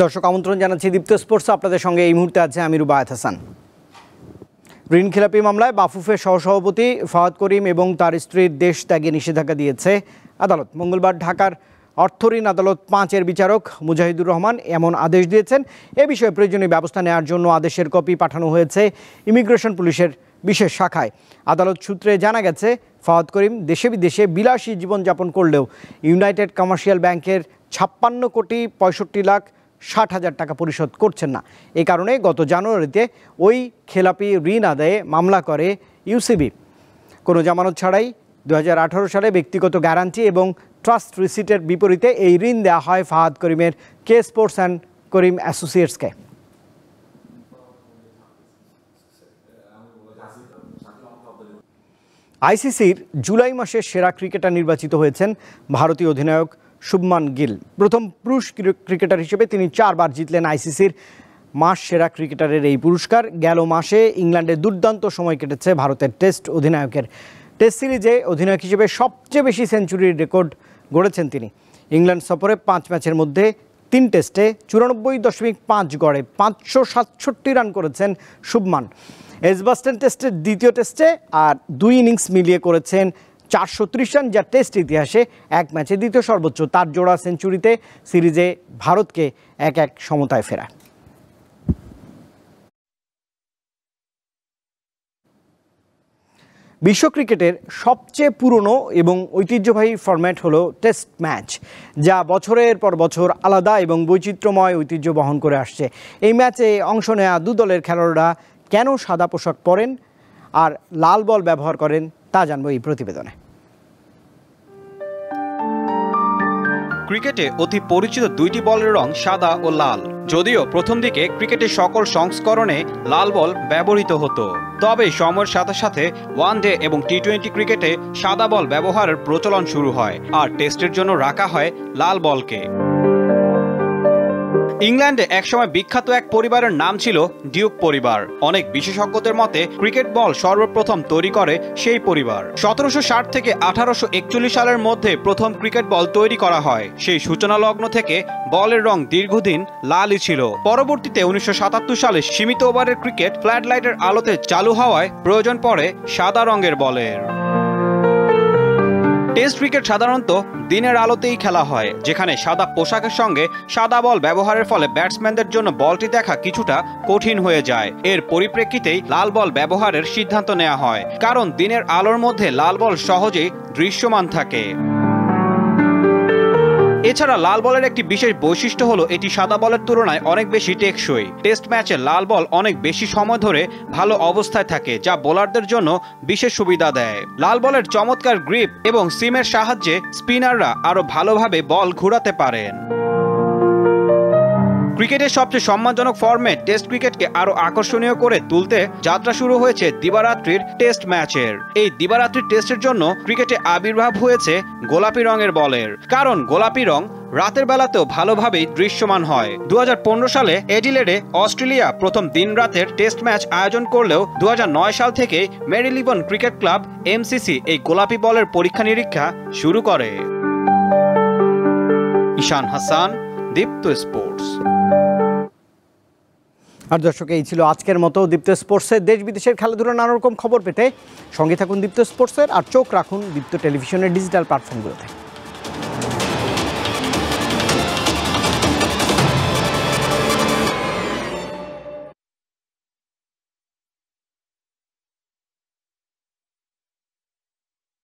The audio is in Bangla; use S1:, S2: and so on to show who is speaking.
S1: দর্শক আমন্ত্রণ জানাচ্ছি দীপ্ত স্পোর্টস। আপনাদের সঙ্গে এই মুহূর্তে আছে আমি রুবায়েত হাসান। ঋণ খেলাপি মামলায় বাফুফের সহসভাপতি ফাহাদ করিম এবং তার স্ত্রীর দেশ ত্যাগে নিষেধাজ্ঞা দিয়েছে আদালত। মঙ্গলবার ঢাকার অর্থ ঋণ আদালত 5-এর বিচারক মুজাহিদুর রহমান এমন আদেশ দিয়েছেন। এ বিষয়ে প্রয়োজনীয় ব্যবস্থা নেওয়ার জন্য আদেশের কপি পাঠানো হয়েছে ইমিগ্রেশন পুলিশের বিশেষ শাখায়। আদালত সূত্রে জানা গেছে, ফাহাদ করিম দেশে বিদেশে বিলাসী জীবনযাপন করলেও ইউনাইটেড কমার্শিয়াল ব্যাংকের 56,65,60,000 টাকা পরিশোধ করছেন না। এই কারণে গত জানুয়ারিতে ওই খেলাপি ঋণ আদায়ে মামলা করে ইউসিবি। কোনো জামানত ছাড়াই 2018 সালে ব্যক্তিগত গ্যারান্টি এবং ট্রাস্ট রিসিটের বিপরীতে এই ঋণ দেওয়া হয় ফাহাদ করিমের কে স্পোর্টস অ্যান্ড করিম অ্যাসোসিয়েটসকে। আইসিসির জুলাই মাসের সেরা ক্রিকেটার নির্বাচিত হয়েছেন ভারতীয় অধিনায়ক শুভমান গিল। প্রথম পুরুষ ক্রিকেটার হিসেবে তিনি 4 বার জিতলেন আইসিসির মাস সেরা ক্রিকেটারের এই পুরস্কার। গেল মাসে ইংল্যান্ডে দুর্দান্ত সময় কেটেছে ভারতের টেস্ট অধিনায়কের। টেস্ট সিরিজে অধিনায়ক হিসেবে সবচেয়ে বেশি সেঞ্চুরির রেকর্ড গড়েছেন তিনি। ইংল্যান্ড সফরে 5 ম্যাচের মধ্যে 3 টেস্টে 94.5 গড়ে 567 রান করেছেন শুভমান। এজবাস্টন টেস্টের দ্বিতীয় টেস্টে আর 2 ইনিংস মিলিয়ে করেছেন 430 রান, যা টেস্ট ইতিহাসে এক ম্যাচে দ্বিতীয় সর্বোচ্চ। তার জোড়া সেঞ্চুরিতে সিরিজে ভারতকে 1-1 সমতায় ফেরায়। বিশ্ব ক্রিকেটের সবচেয়ে পুরনো এবং ঐতিহ্যবাহী ফরম্যাট হলো টেস্ট ম্যাচ, যা বছরের পর বছর আলাদা এবং বৈচিত্র্যময় ঐতিহ্য বহন করে আসছে। এই ম্যাচে অংশ নেওয়া 2 দলের খেলোয়াড়রা কেন সাদা পোশাক পরেন আর লাল বল ব্যবহার করেন তা জানবো এই প্রতিবেদনে।
S2: ক্রিকেটে অতি পরিচিত 2টি বলের রং সাদা ও লাল। যদিও প্রথম দিকে ক্রিকেটের সকল সংস্করণে লাল বল ব্যবহৃত হতো, তবে সময়ের সাথে সাথে ওয়ানডে এবং টি-20 ক্রিকেটে সাদা বল ব্যবহারের প্রচলন শুরু হয় আর টেস্টের জন্য রাখা হয় লাল বলকে। ইংল্যান্ডে একসময় বিখ্যাত এক পরিবারের নাম ছিল ডিউক পরিবার। অনেক বিশেষজ্ঞদের মতে ক্রিকেট বল সর্বপ্রথম তৈরি করে সেই পরিবার। 1760 থেকে 1841 সালের মধ্যে প্রথম ক্রিকেট বল তৈরি করা হয়। সেই সূচনা লগ্ন থেকে বলের রং দীর্ঘদিন লালই ছিল। পরবর্তীতে 1977 সালে সীমিত ওভারের ক্রিকেট ফ্ল্যাড লাইটের আলোতে চালু হওয়ায় প্রয়োজন পড়ে সাদা রঙের বলের। টেস্ট ক্রিকেট সাধারণত দিনের আলোতেই খেলা হয়, যেখানে সাদা পোশাকের সঙ্গে সাদা বল ব্যবহারের ফলে ব্যাটসম্যানদের জন্য বলটি দেখা কিছুটা কঠিন হয়ে যায়। এর পরিপ্রেক্ষিতেই লাল বল ব্যবহারের সিদ্ধান্ত নেওয়া হয়, কারণ দিনের আলোর মধ্যে লাল বল সহজেই দৃশ্যমান থাকে। এছাড়া লাল বলের একটি বিশেষ বৈশিষ্ট্য হলো এটি সাদা বলের তুলনায় অনেক বেশি টেকসই। টেস্ট ম্যাচে লাল বল অনেক বেশি সময় ধরে ভালো অবস্থায় থাকে, যা বোলারদের জন্য বিশেষ সুবিধা দেয়। লাল বলের চমৎকার গ্রিপ এবং সিমের সাহায্যে স্পিনাররা আরো ভালোভাবে বল ঘোরাতে পারেন। ক্রিকেটের সবচেয়ে সম্মানজনক ফরম্যাট টেস্ট ক্রিকেটকে আরো আকর্ষণীয় করে তুলতে যাত্রা শুরু হয়েছে দিবারাত্রির টেস্ট ম্যাচের। এই দিবারাত্রির টেস্টের জন্য ক্রিকেটে আবির্ভাব হয়েছে গোলাপি রঙের বলের, কারণ গোলাপি রং রাতের বেলাতেও ভালোভাবেই দৃশ্যমান হয়। 2015 সালে এডিলেডে অস্ট্রেলিয়া প্রথম দিন রাতের টেস্ট ম্যাচ আয়োজন করলেও 2009 সাল থেকে মেরিলিবন ক্রিকেট ক্লাব এমসিসি এই গোলাপি বলের পরীক্ষা নিরীক্ষা শুরু করে। ঈশান হাসান, দীপ্ত স্পোর্টস।
S1: আর দর্শক, এই ছিল আজকের মতো দীপ্ত স্পোর্টসের দেশ বিদেশের খেলাধুলার নানা রকম খবর পেতে সঙ্গে থাকুন দীপ্ত স্পোর্টসের, আর চোখ রাখুন দীপ্ত টেলিভিশনের ডিজিটাল প্ল্যাটফর্মগুলোতে।